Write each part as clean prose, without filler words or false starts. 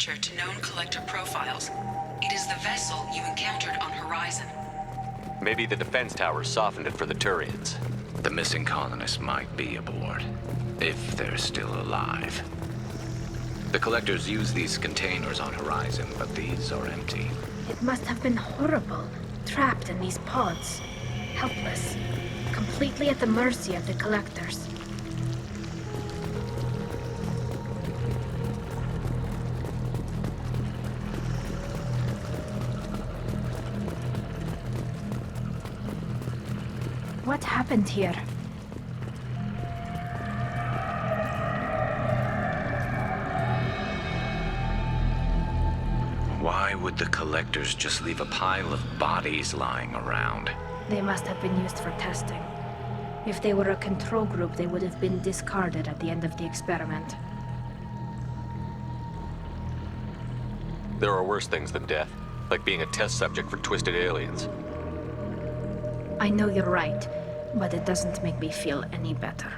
signature to known collector profiles. It is the vessel you encountered on Horizon. Maybe the defense towers softened it for the Turians. The missing colonists might be aboard, if they're still alive. The collectors use these containers on Horizon, but these are empty. It must have been horrible, trapped in these pods. Helpless, completely at the mercy of the collectors. What happened here? Why would the collectors just leave a pile of bodies lying around? They must have been used for testing. If they were a control group, they would have been discarded at the end of the experiment. There are worse things than death, like being a test subject for twisted aliens. I know you're right, but it doesn't make me feel any better.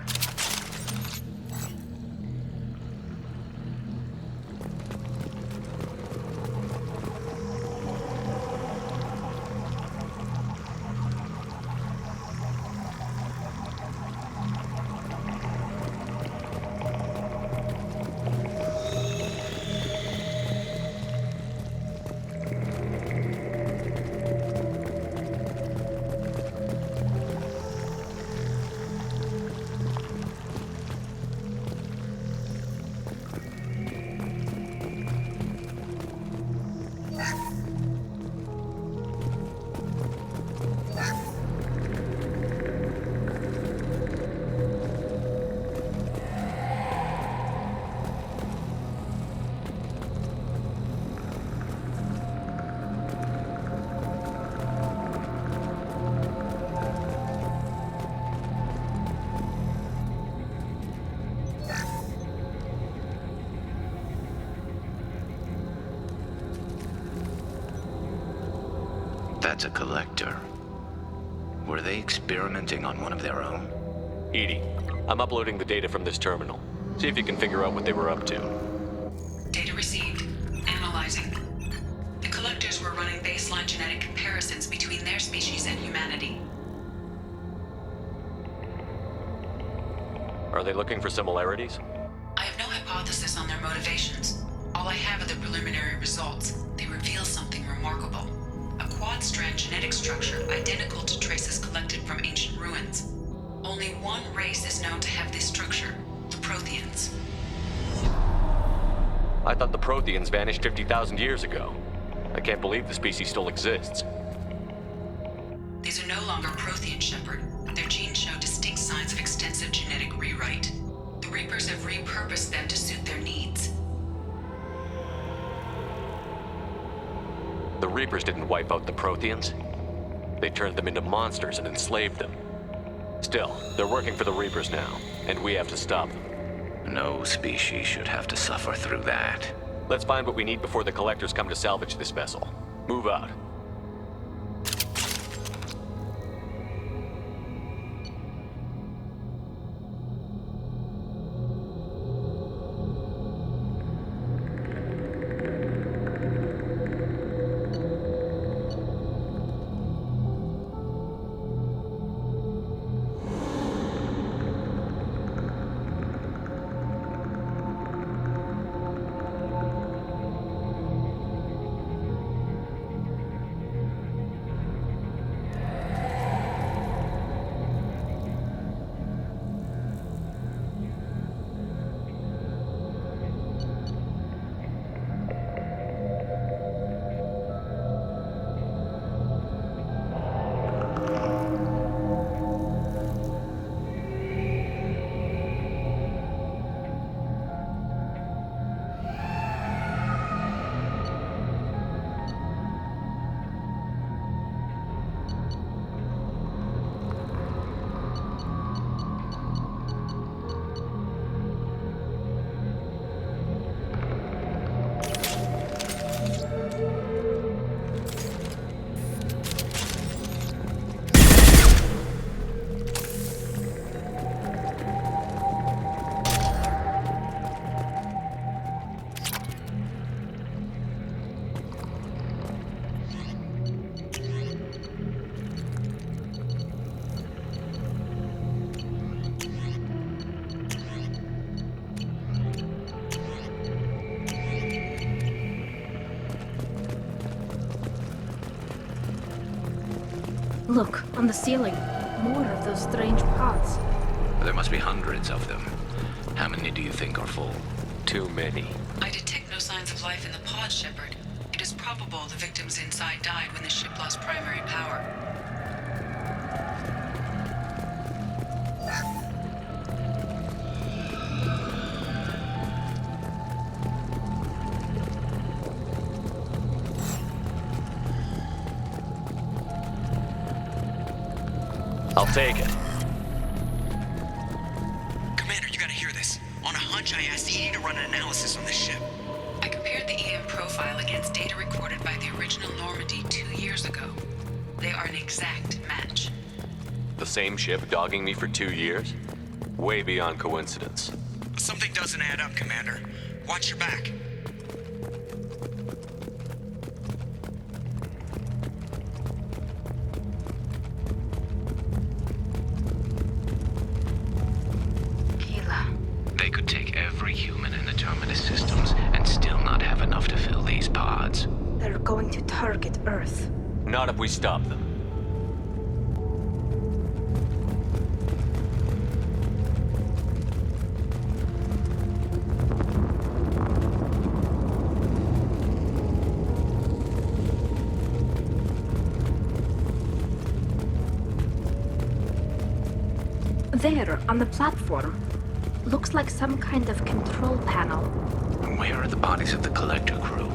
That's a collector. Were they experimenting on one of their own? Edie, I'm uploading the data from this terminal. See if you can figure out what they were up to. Data received. Analyzing. The collectors were running baseline genetic comparisons between their species and humanity. Are they looking for similarities? I have no hypothesis on their motivations. All I have are the preliminary results. They reveal something remarkable. A quad-strand genetic structure identical to traces collected from ancient ruins. Only one race is known to have this structure, the Protheans. I thought the Protheans vanished 50,000 years ago. I can't believe the species still exists. These are no longer Prothean, Shepard. Their genes show distinct signs of extensive genetic rewrite. The Reapers have repurposed them to suit their needs. The Reapers didn't wipe out the Protheans. They turned them into monsters and enslaved them. Still, they're working for the Reapers now, and we have to stop them. No species should have to suffer through that. Let's find what we need before the collectors come to salvage this vessel. Move out. Look, on the ceiling. More of those strange pods. There must be hundreds of them. How many do you think are full? Too many. I detect no signs of life in the pod, Shepard. It is probable the victims inside died when the ship lost primary power. I'll take it. Commander, you gotta hear this. On a hunch, I asked Edie to run an analysis on this ship. I compared the EM profile against data recorded by the original Normandy 2 years ago. They are an exact match. The same ship dogging me for 2 years? Way beyond coincidence. Something doesn't add up, Commander. Watch your back. They could take every human in the Terminus systems and still not have enough to fill these pods. They're going to target Earth. Not if we stop them. There, on the platform. Looks like some kind of control panel. Where are the bodies of the Collector crew?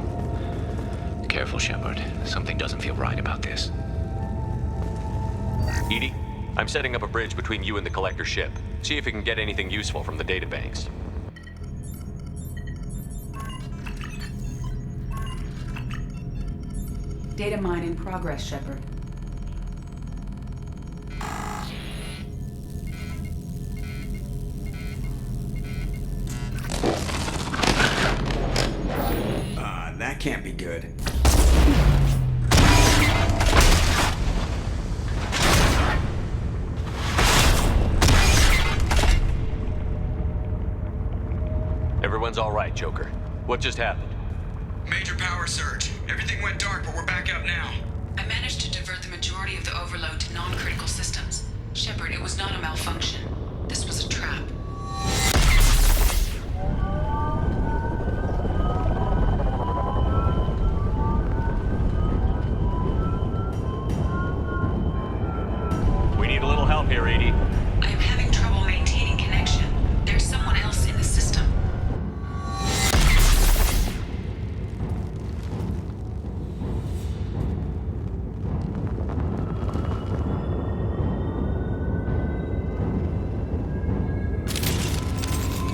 Careful, Shepard. Something doesn't feel right about this. Edie, I'm setting up a bridge between you and the Collector ship. See if you can get anything useful from the databanks. Data mine in progress, Shepard. That can't be good. Everyone's all right, Joker. What just happened? Major power surge. Everything went dark, but we're back up now. I managed to divert the majority of the overload to non-critical systems. Shepard, it was not a malfunction. This was a trap. We need a little help here, Edie. I am having trouble maintaining connection. There's someone else in the system.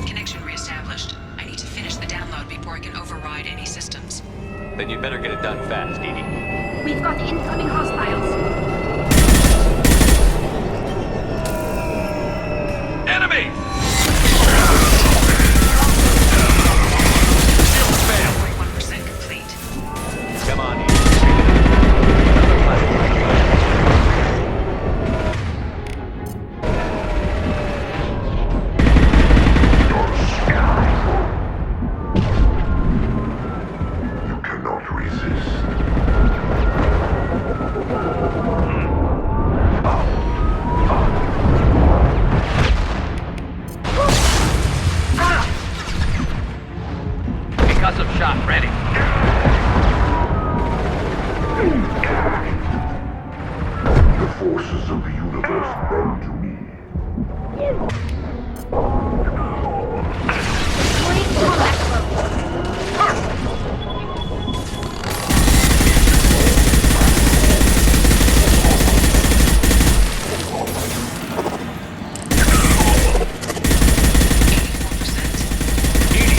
Connection reestablished. I need to finish the download before I can override any systems. Then you'd better get it done fast, Edie. We've got incoming hostiles. Enemy! 41% complete. Come on, Edie. You cannot resist. Concussive shot ready. The forces of the universe bend to me.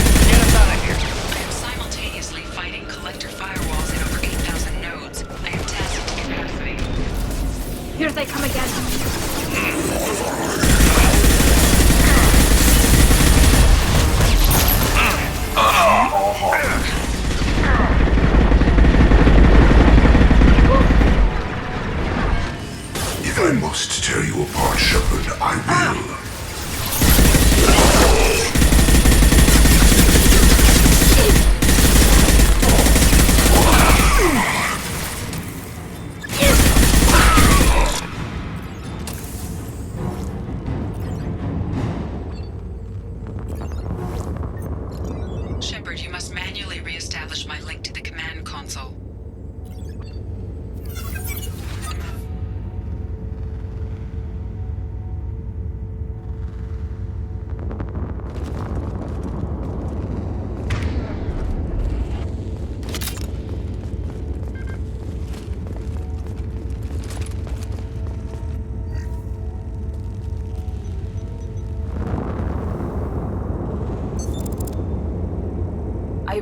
Great combat flow. I am simultaneously fighting collector firewalls in over 8,000 nodes. I am tasked to capacity. Here they come again. If I must tear you apart, Shepard, I will.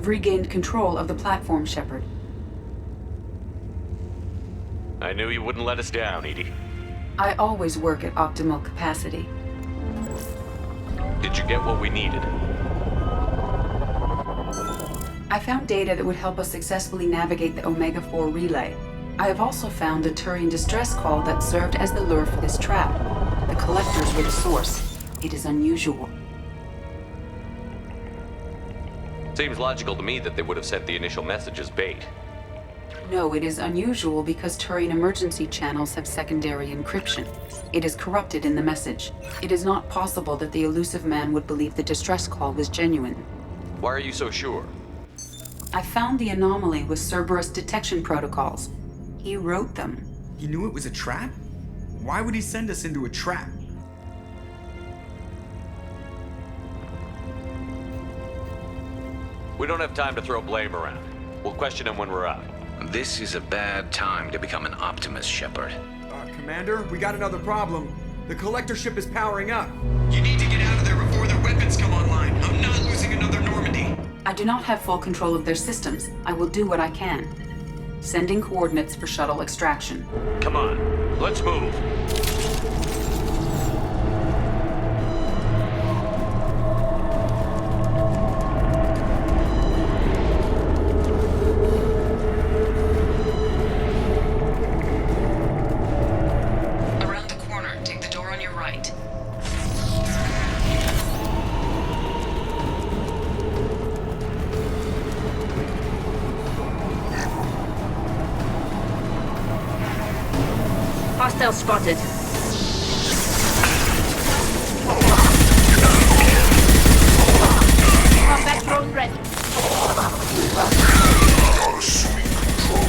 have regained control of the platform, Shepard. I knew you wouldn't let us down, Edie. I always work at optimal capacity. Did you get what we needed? I found data that would help us successfully navigate the Omega-4 relay. I have also found a Turian distress call that served as the lure for this trap. The collectors were the source. It is unusual. Seems logical to me that they would have sent the initial message as bait. No, it is unusual because Turian emergency channels have secondary encryption. It is corrupted in the message. It is not possible that the elusive man would believe the distress call was genuine. Why are you so sure? I found the anomaly with Cerberus detection protocols. He wrote them. He knew it was a trap? Why would he send us into a trap? We don't have time to throw blame around. We'll question him when we're out. This is a bad time to become an optimist, Shepard. Commander, we got another problem. The collector ship is powering up. You need to get out of there before their weapons come online. I'm not losing another Normandy. I do not have full control of their systems. I will do what I can. Sending coordinates for shuttle extraction. Come on, let's move. Around the corner, take the door on your right. Hostile spotted. Combat drone ready. Are assuming control.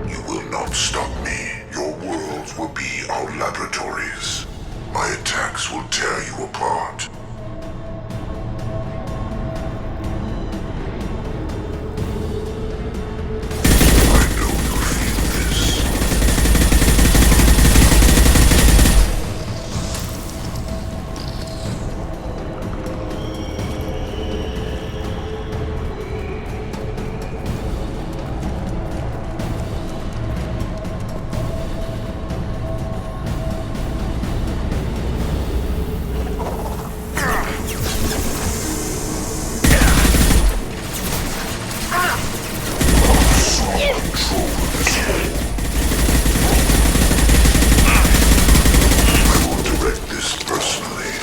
You will not stop me. Your worlds will be our laboratories. My attacks will tear you apart. I know you feel this. I will direct this personally.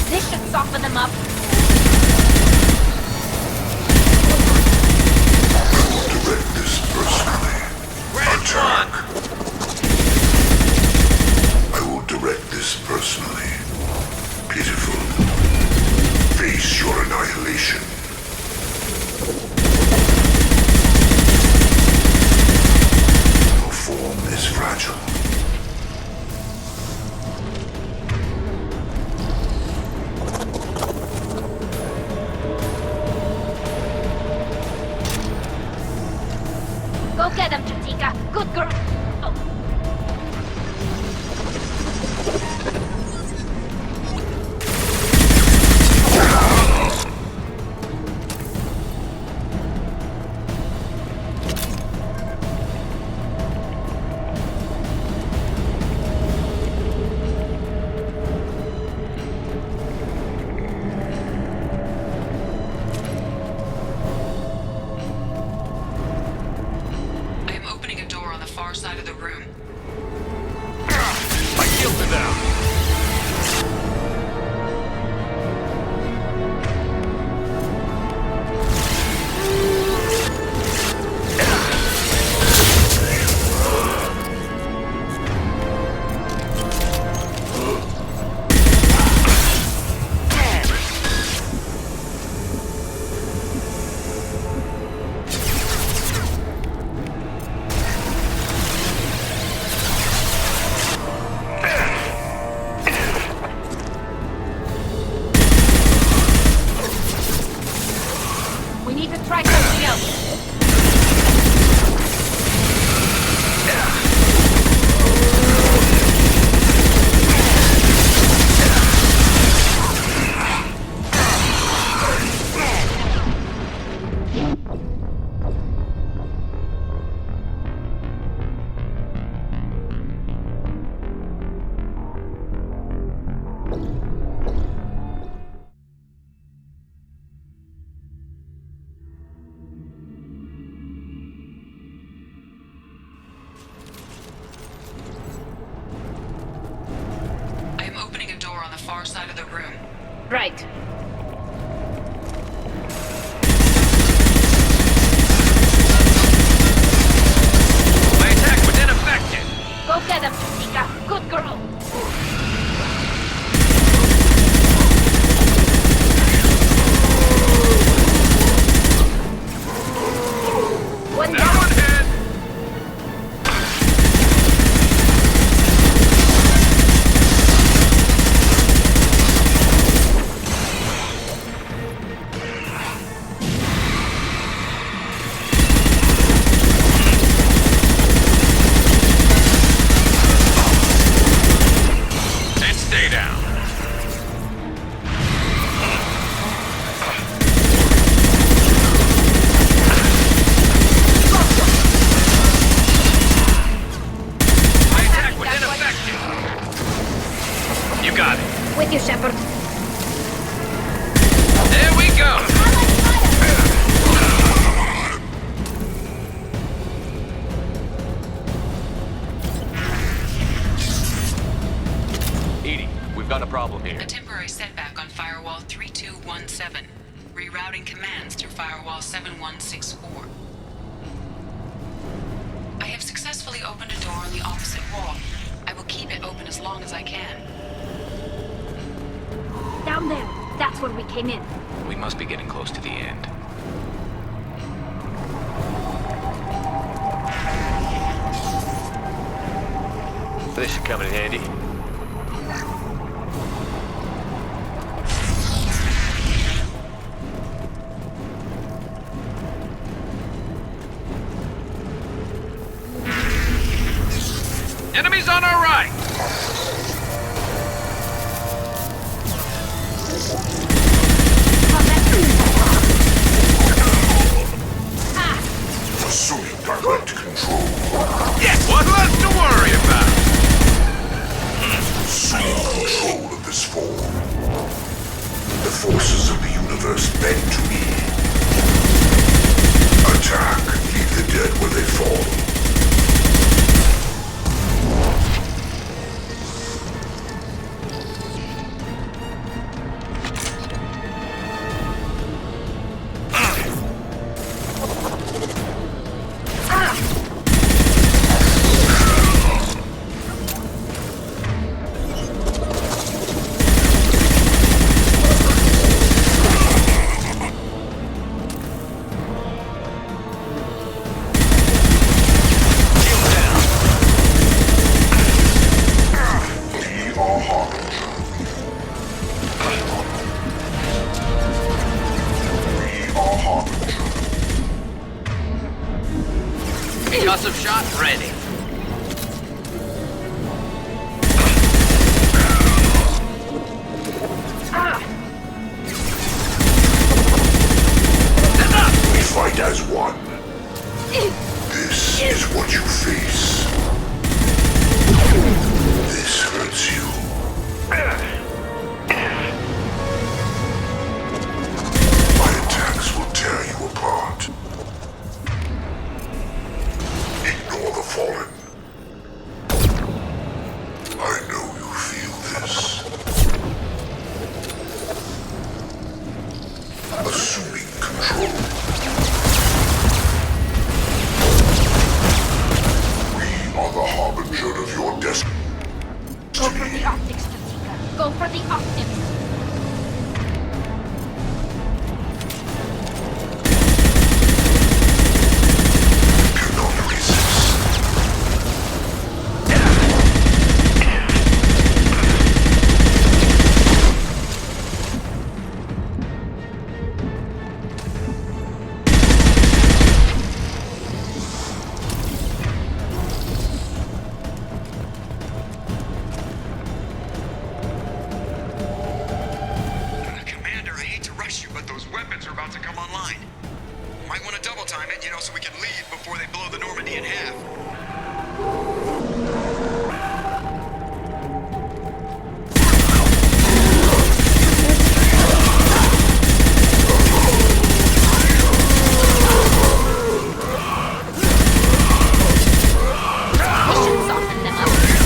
This should soften them up. Direct this personally. Attack. I will direct this personally. Pitiful. Face your annihilation. Your form is fragile. Go get them, Chatika. Good girl. Oh. I am opening a door on the far side of the room. My shields are down. far side of the room. Right. My attack was ineffective! Go get him, Tika. Good girl. One That down. one hit! And stay down. My attack was ineffective. You got it. With you, Shepard. There we go. Edie, we've got a problem here. A temporary setback on Firewall 3217. Rerouting commands through Firewall 7164. I have successfully opened a door on the opposite wall. I will keep it open as long as I can. Down there. That's where we came in. We must be getting close to the end. This should come in handy. Enemies on our right! Assuming direct control. Yes, what less to worry about? Assume control of this form. The forces of the universe bend to me. Attack. Leave the dead where they fall. Concussive shot ready. We fight as one. This is what you face. This hurts you. My attacks will tear you apart. Ignore the fallen. I know you feel this. Assuming control. We are the harbinger of your destiny. Go for the optics, Tika. Go for the optics. Cannot resist. Commander, I hate to rush you, but those weapons are about to come online. Might want to double time it, so we can leave before they blow the Normandy in half. We should soften them up.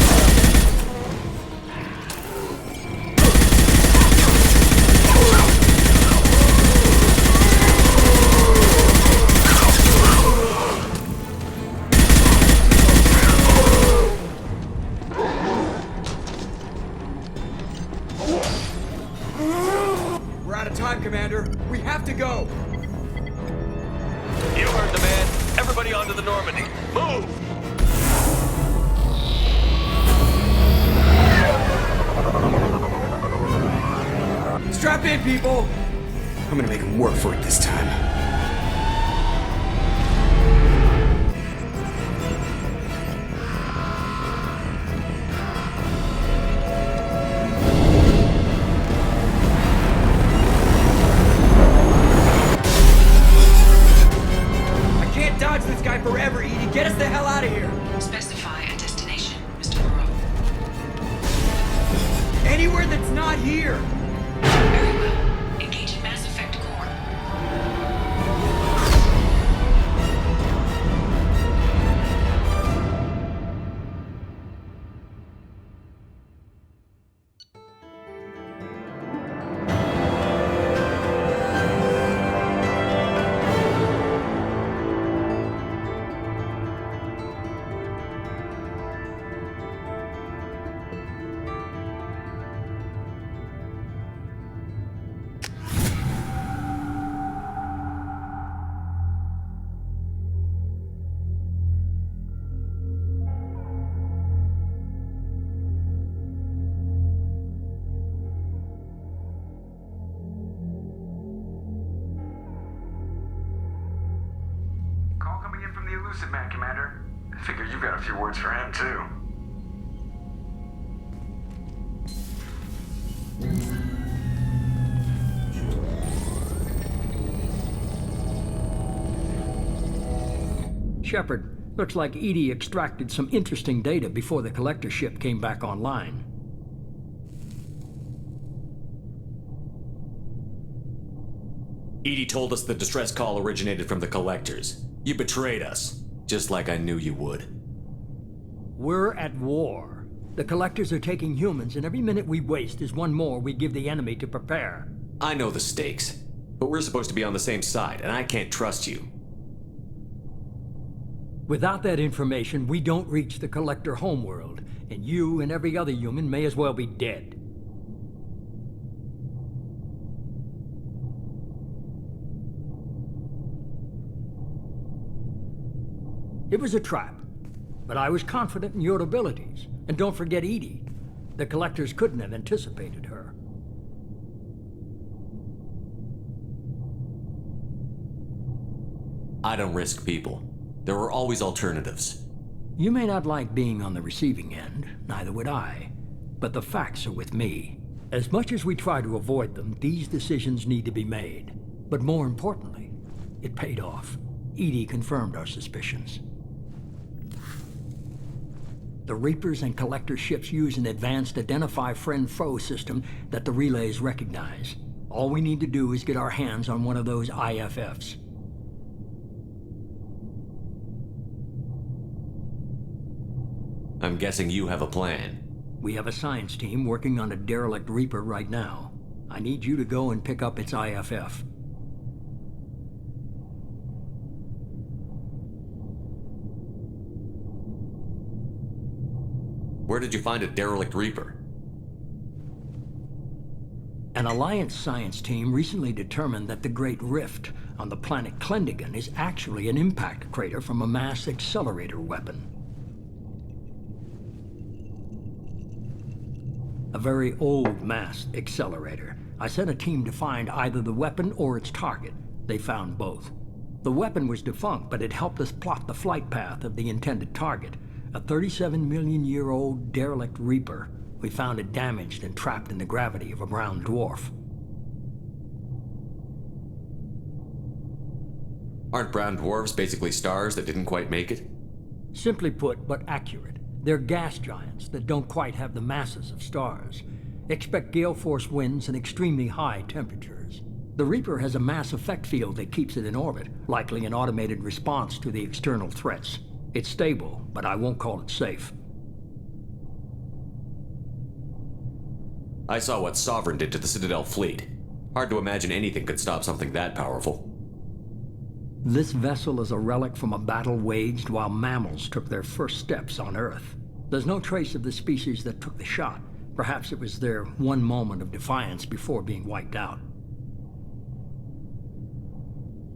time, Commander. We have to go. You heard the man. Everybody onto the Normandy. Move! Strap in, people. I'm gonna make them work for it this time. I can't dodge this guy forever, Edie. Get us the hell out of here. Specify a destination, Mr. Moreau. Anywhere that's not here. Very well. Engage in Mass Effect core. Call coming in from the Elusive Man, Commander. I figure you've got a few words for him, too. Shepard, looks like Edie extracted some interesting data before the collector ship came back online. Edie told us the distress call originated from the collectors. You betrayed us, just like I knew you would. We're at war. The collectors are taking humans, and every minute we waste is one more we give the enemy to prepare. I know the stakes, but we're supposed to be on the same side, and I can't trust you. Without that information, we don't reach the collector homeworld, and you and every other human may as well be dead. It was a trap, but I was confident in your abilities. And don't forget Edie. The collectors couldn't have anticipated her. I don't risk people. There are always alternatives. You may not like being on the receiving end, neither would I. But the facts are with me. As much as we try to avoid them, these decisions need to be made. But more importantly, it paid off. Edie confirmed our suspicions. The Reapers and Collector ships use an advanced Identify Friend-Foe system that the relays recognize. All we need to do is get our hands on one of those IFFs. I'm guessing you have a plan. We have a science team working on a derelict Reaper right now. I need you to go and pick up its IFF. Where did you find a derelict Reaper? An Alliance science team recently determined that the Great Rift on the planet Klendigan is actually an impact crater from a mass accelerator weapon. A very old mass accelerator. I sent a team to find either the weapon or its target. They found both. The weapon was defunct, but it helped us plot the flight path of the intended target. A 37-million-year-old derelict Reaper. We found it damaged and trapped in the gravity of a brown dwarf. Aren't brown dwarfs basically stars that didn't quite make it? Simply put, but accurate. They're gas giants that don't quite have the masses of stars. Expect gale force winds and extremely high temperatures. The Reaper has a mass effect field that keeps it in orbit, likely an automated response to the external threats. It's stable, but I won't call it safe. I saw what Sovereign did to the Citadel fleet. Hard to imagine anything could stop something that powerful. This vessel is a relic from a battle waged while mammals took their first steps on Earth. There's no trace of the species that took the shot. Perhaps it was their one moment of defiance before being wiped out.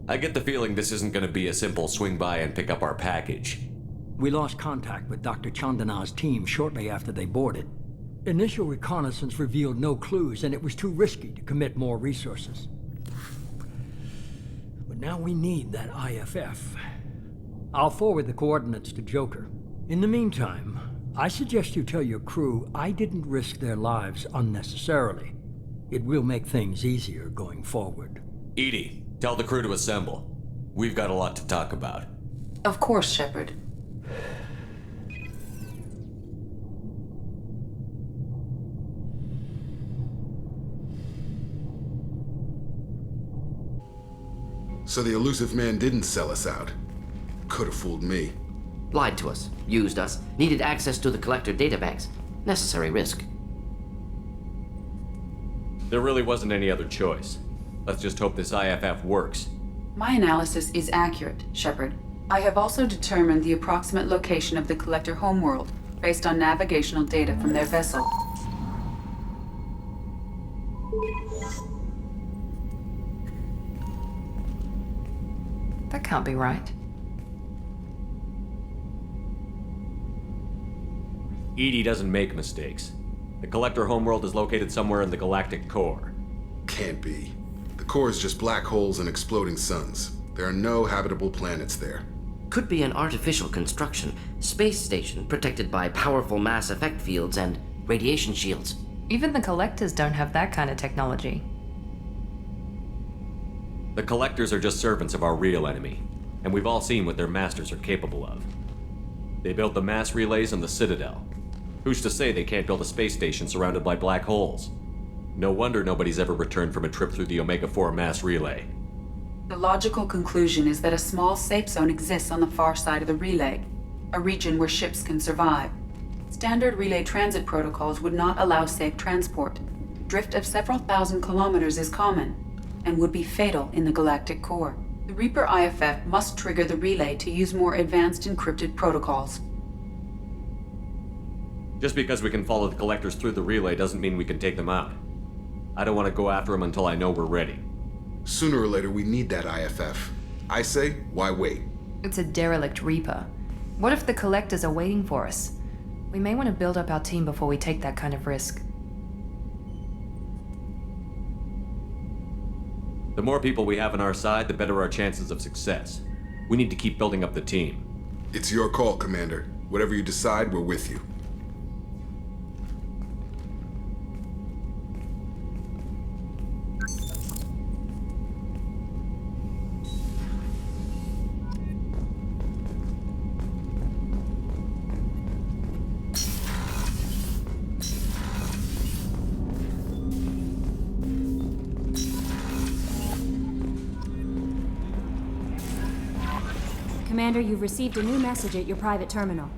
I get the feeling this isn't going to be a simple swing by and pick up our package. We lost contact with Dr. Chandana's team shortly after they boarded. Initial reconnaissance revealed no clues, and it was too risky to commit more resources. But now we need that IFF. I'll forward the coordinates to Joker. In the meantime, I suggest you tell your crew I didn't risk their lives unnecessarily. It will make things easier going forward. Edie, tell the crew to assemble. We've got a lot to talk about. Of course, Shepard. So the elusive man didn't sell us out. Could have fooled me. Lied to us, used us, needed access to the collector databanks. Necessary risk. There really wasn't any other choice. Let's just hope this IFF works. My analysis is accurate, Shepard. I have also determined the approximate location of the collector homeworld based on navigational data from their vessel. That can't be right. Edie doesn't make mistakes. The collector homeworld is located somewhere in the galactic core. Can't be. The core is just black holes and exploding suns. There are no habitable planets there. Could be an artificial construction, space station protected by powerful mass effect fields and radiation shields. Even the collectors don't have that kind of technology. The collectors are just servants of our real enemy, and we've all seen what their masters are capable of. They built the mass relays on the Citadel. Who's to say they can't build a space station surrounded by black holes? No wonder nobody's ever returned from a trip through the Omega-4 mass relay. The logical conclusion is that a small safe zone exists on the far side of the relay, a region where ships can survive. Standard relay transit protocols would not allow safe transport. Drift of several thousand kilometers is common, and would be fatal in the galactic core. The Reaper IFF must trigger the relay to use more advanced encrypted protocols. Just because we can follow the collectors through the relay doesn't mean we can take them out. I don't want to go after them until I know we're ready. Sooner or later, we need that IFF. I say, why wait? It's a derelict Reaper. What if the collectors are waiting for us? We may want to build up our team before we take that kind of risk. The more people we have on our side, the better our chances of success. We need to keep building up the team. It's your call, Commander. Whatever you decide, we're with you. Commander, you've received a new message at your private terminal.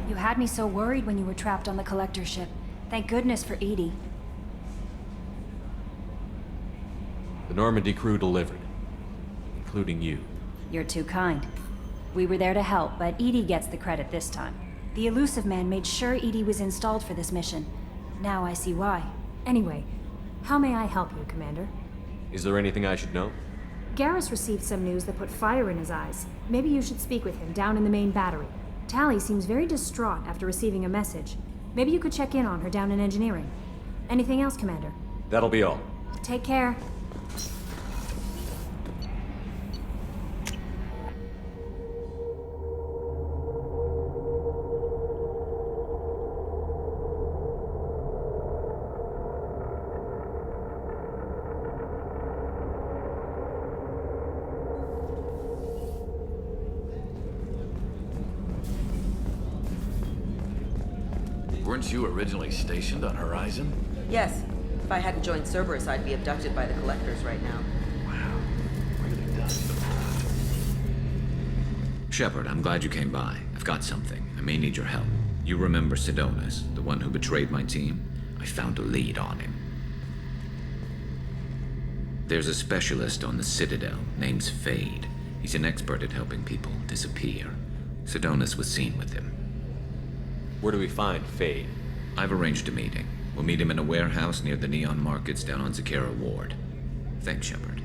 You had me so worried when you were trapped on the collector ship. Thank goodness for Edie. The Normandy crew delivered, including you. You're too kind. We were there to help, but Edie gets the credit this time. The elusive man made sure Edie was installed for this mission. Now I see why. Anyway, how may I help you, Commander? Is there anything I should know? Garrus received some news that put fire in his eyes. Maybe you should speak with him down in the main battery. Tally seems very distraught after receiving a message. Maybe you could check in on her down in engineering. Anything else, Commander? That'll be all. Take care. Weren't you originally stationed on Horizon? Yes. If I hadn't joined Cerberus, I'd be abducted by the Collectors right now. Wow. Really does. Shepard, I'm glad you came by. I've got something. I may need your help. You remember Sidonus, the one who betrayed my team? I found a lead on him. There's a specialist on the Citadel, name's Fade. He's an expert at helping people disappear. Sidonus was seen with him. Where do we find Fade? I've arranged a meeting. We'll meet him in a warehouse near the Neon Markets down on Zakera Ward. Thanks, Shepard.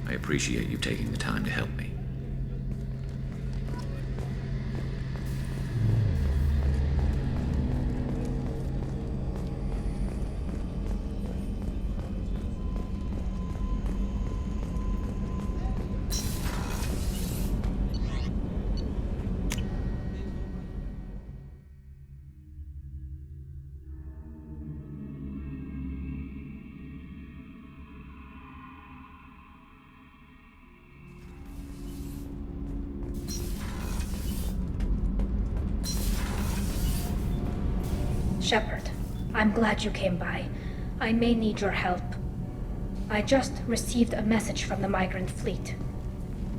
I appreciate you taking the time to help me. Shepard, I'm glad you came by. I may need your help. I just received a message from the migrant fleet.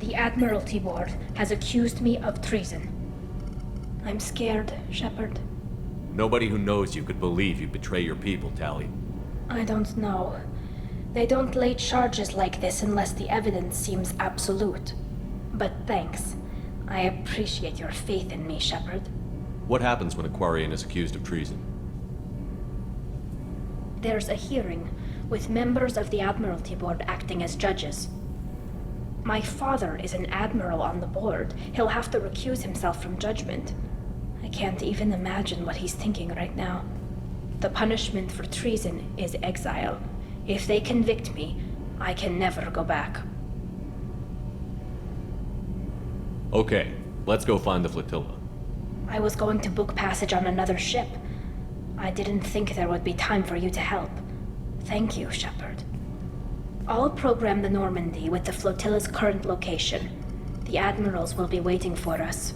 The Admiralty Board has accused me of treason. I'm scared, Shepard. Nobody who knows you could believe you betray your people, Tali. I don't know. They don't lay charges like this unless the evidence seems absolute. But thanks. I appreciate your faith in me, Shepard. What happens when a Quarian is accused of treason? There's a hearing, with members of the Admiralty Board acting as judges. My father is an admiral on the board. He'll have to recuse himself from judgment. I can't even imagine what he's thinking right now. The punishment for treason is exile. If they convict me, I can never go back. Okay, let's go find the flotilla. I was going to book passage on another ship. I didn't think there would be time for you to help. Thank you, Shepard. I'll program the Normandy with the flotilla's current location. The admirals will be waiting for us.